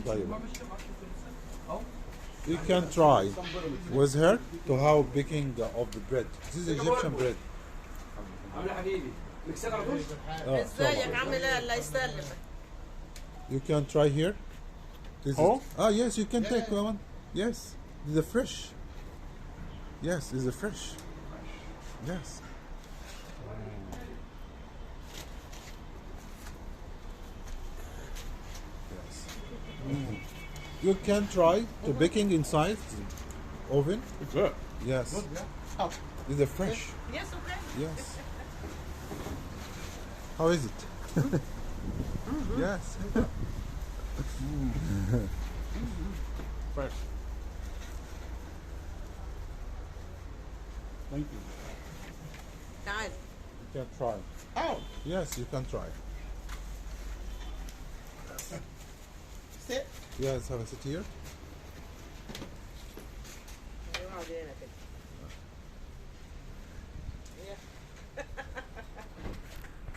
طيب. You can try with her to how baking of the bread. This is Egyptian bread. عامل حبيبي مكسر على طول. ازيك عامل ايه؟ الله يسلمك. You can try here. This Oh? is, yes, you can take one. Yes, this is fresh. Yes, this is fresh. Yes. Yes. You can try to baking inside oven. It's good. Yes. These are fresh. Yes, okay. Yes. How is it? Yes. Fresh. Thank you. تعال. You can try. Oh. Yes, you can try. Sit. Yes, have a sit here. اقعد هنا كده.